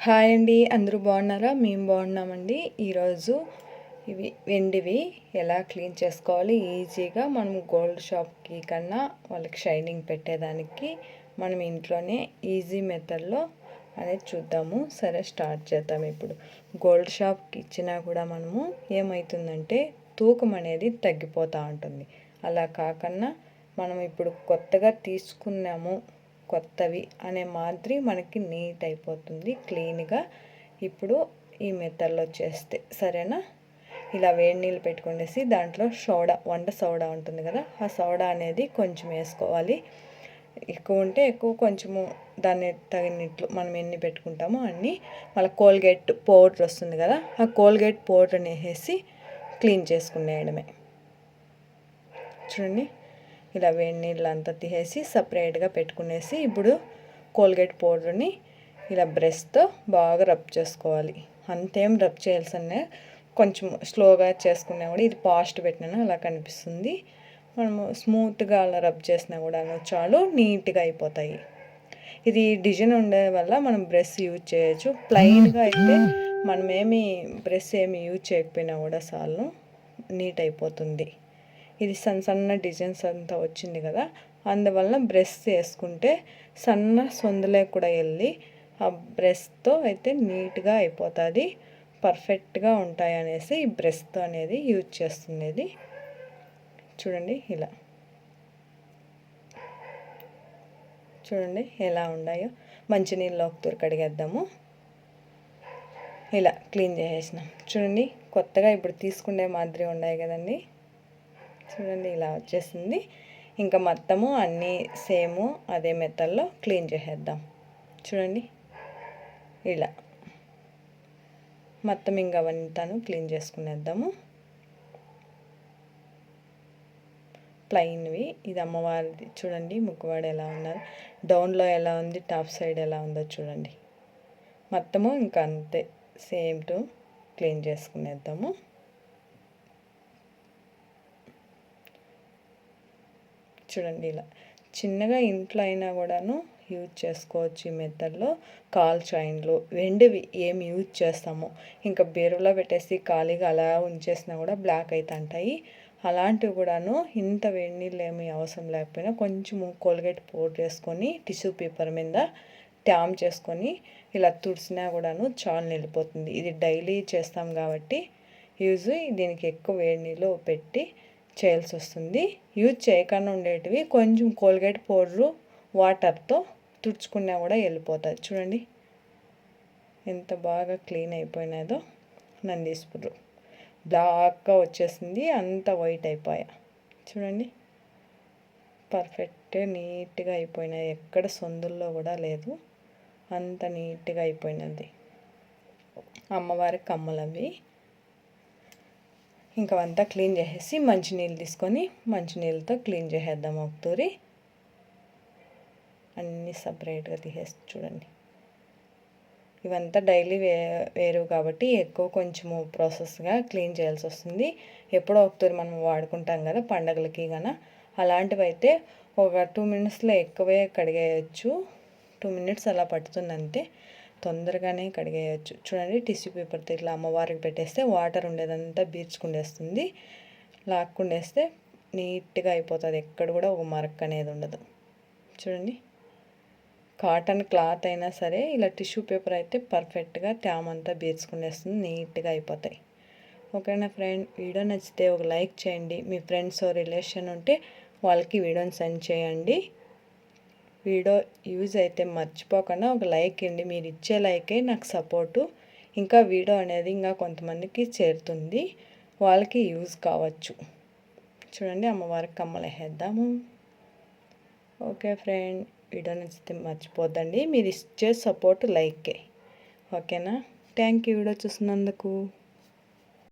Hi అండి, అందరూ బాగున్నారా? మేము బాగున్నామండి. ఈరోజు ఇవి వెండివి ఎలా క్లీన్ చేసుకోవాలి ఈజీగా, మనం గోల్డ్ షాప్కి కన్నా వాళ్ళకి షైనింగ్ పెట్టేదానికి మనం ఇంట్లోనే ఈజీ మెథడ్లో అనేది చూద్దాము. సరే, స్టార్ట్ చేద్దాం. ఇప్పుడు గోల్డ్ షాప్కి ఇచ్చినా కూడా మనము ఏమవుతుందంటే తూకం అనేది తగ్గిపోతూ ఉంటుంది. అలా కాకుండా మనం ఇప్పుడు కొత్తగా తీసుకున్నాము, కొత్తవి అనే మాదిరి మనకి నీట్ అయిపోతుంది, క్లీన్గా. ఇప్పుడు ఈ మెథడ్లో చేస్తే సరేనా. ఇలా వేడి నీళ్ళు పెట్టుకునేసి దాంట్లో సోడా, వంట సోడా ఉంటుంది కదా, ఆ సోడా అనేది కొంచెం వేసుకోవాలి. ఎక్కువ ఉంటే ఎక్కువ, కొంచెము దాన్ని తగినట్లు మనం ఎన్ని పెట్టుకుంటామో అన్నీ. మళ్ళీ కోల్గేట్ పౌడర్ వస్తుంది కదా, ఆ కోల్గేట్ పౌడర్ని వేసి క్లీన్ చేసుకునేయడమే. చూడండి, ఇలా వేడి నీళ్ళు అంతా తీసేసి సపరేట్గా పెట్టుకునేసి ఇప్పుడు కోల్గేట్ పౌడర్ని ఇలా బ్రష్తో బాగా రబ్ చేసుకోవాలి. అంతేం రబ్ చేయాల్సిన, కొంచెం స్లోగా చేసుకున్నా కూడా, ఇది ఫాస్ట్ పెట్టినా అలా కనిపిస్తుంది. మనము స్మూత్గా అలా రబ్ చేసినా కూడా చాలు, నీట్గా అయిపోతాయి. ఇది డిజైన్ ఉండే వల్ల మనం బ్రష్ యూజ్ చేయొచ్చు. ప్లెయిన్గా అయితే మనమేమి బ్రష్ ఏమి యూజ్ చేయకపోయినా కూడా చాలు, నీట్ అయిపోతుంది. ఇది సన్న డిజైన్స్ అంతా వచ్చింది కదా, అందువల్ల బ్రష్ వేసుకుంటే సన్న సొందులే కూడా వెళ్ళి ఆ బ్రష్తో అయితే నీట్గా అయిపోతుంది, పర్ఫెక్ట్గా ఉంటాయి అనేసి ఈ బ్రష్తో అనేది యూజ్ చేస్తున్నది. చూడండి, ఇలా చూడండి ఎలా ఉన్నాయో. మంచినీళ్ళు ఒకతూరు కడిగేద్దాము. ఇలా క్లీన్ చేసేసినాం. చూడండి, కొత్తగా ఇప్పుడు తీసుకునే మాదిరి ఉన్నాయి కదండి. చూడండి, ఇలా వచ్చేసింది. ఇంకా మొత్తము అన్నీ సేము అదే మెథడ్లో క్లీన్ చేసేద్దాం. చూడండి, ఇలా మొత్తం ఇంకా అవంతాను క్లీన్ చేసుకునేద్దాము. ప్లెయిన్వి, ఇది అమ్మవారిది. చూడండి, ముక్కువాడు ఎలా ఉన్నారు, డౌన్లో ఎలా ఉంది, టాప్ సైడ్ ఎలా ఉందో చూడండి. మొత్తము ఇంకా అంతే, సేమ్ టు క్లీన్ చేసుకునేద్దాము. చూడండి, ఇలా చిన్నగా ఇంట్లో అయినా కూడాను యూజ్ చేసుకోవచ్చు ఈ మెథడ్లో. కాల్ చైన్లు వెండివి ఏమి యూజ్ చేస్తామో ఇంకా బీరువాలో పెట్టేసి ఖాళీగా అలా ఉంచేసినా కూడా బ్లాక్ అవుతుంటాయి. అలాంటివి కూడాను ఇంత వేడి నీళ్ళు ఏమీ అవసరం లేకపోయినా కొంచెము కోల్గేట్ పౌడర్ వేసుకొని టిష్యూ పేపర్ మీద ట్యామ్ చేసుకొని ఇలా తుడిసినా కూడాను చాలా వెళ్ళిపోతుంది. ఇది డైలీ చేస్తాం కాబట్టి యూజ్, దీనికి ఎక్కువ వేడి నీళ్ళు పెట్టి చేయాల్సి వస్తుంది. యూజ్ చేయకుండా ఉండేటివి కొంచెం కోల్గేట్ పౌడరు వాటర్తో తుడుచుకున్నా కూడా వెళ్ళిపోతుంది. చూడండి ఎంత బాగా క్లీన్ అయిపోయినదో. నందీశ్వరు బ్లాక్గా వచ్చేసింది, అంత వైట్ అయిపోయా. చూడండి, పర్ఫెక్ట్ నీట్గా అయిపోయినాయి, ఎక్కడ సొందుల్లో కూడా లేదు, అంత నీట్గా అయిపోయినది. అమ్మవారి కమ్మలవి. ఇంకా అంతా క్లీన్ చేసేసి మంచినీళ్ళు తీసుకొని మంచినీళ్ళతో క్లీన్ చేసేద్దాం ఒకతూరి. అన్నీ సపరేట్గా తీసేసి చూడండి. ఇవంతా డైలీ వేరు కాబట్టి ఎక్కువ కొంచెము ప్రాసెస్గా క్లీన్ చేయాల్సి వస్తుంది. ఎప్పుడో ఒకతూరి మనం వాడుకుంటాం కదా పండగలకి కన్నా, అలాంటివి అయితే ఒక 2 మినిట్స్లో ఎక్కువే కడిగేయచ్చు. 2 మినిట్స్ అలా పడుతుంది అంతే, తొందరగానే కడిగేయచ్చు. చూడండి, టిష్యూ పేపర్తో ఇట్లా అమ్మవారికి పెట్టేస్తే వాటర్ ఉండేదంతా బీర్చుకుండేస్తుంది, లాక్కుండేస్తే నీట్గా అయిపోతుంది, ఎక్కడ కూడా ఒక మరక అనేది ఉండదు. చూడండి, కాటన్ క్లాత్ అయినా సరే ఇలా టిష్యూ పేపర్ అయితే పర్ఫెక్ట్గా ట్యామ్ అంతా బీర్చుకునేస్తుంది, నీట్గా అయిపోతాయి. ఓకేనా ఫ్రెండ్, వీడియో నచ్చితే ఒక లైక్ చేయండి. మీ ఫ్రెండ్స్ రిలేషన్ ఉంటే వాళ్ళకి వీడియోని సెండ్ చేయండి. వీడియో యూజ్ అయితే మర్చిపోకుండా ఒక లైక్ ఇవ్వండి. మీరు ఇచ్చే లైకే నాకు సపోర్టు. ఇంకా వీడియో అనేది ఇంకా కొంతమందికి చేరుతుంది, వాళ్ళకి యూజ్ కావచ్చు. చూడండి, అమ్మవారికి కమ్మలు వేద్దాము. ఓకే ఫ్రెండ్, వీడియో నచ్చితే మర్చిపోద్దండి, మీరు ఇచ్చే సపోర్ట్ లైకే. ఓకేనా, థ్యాంక్ యూ వీడియో చూసినందుకు.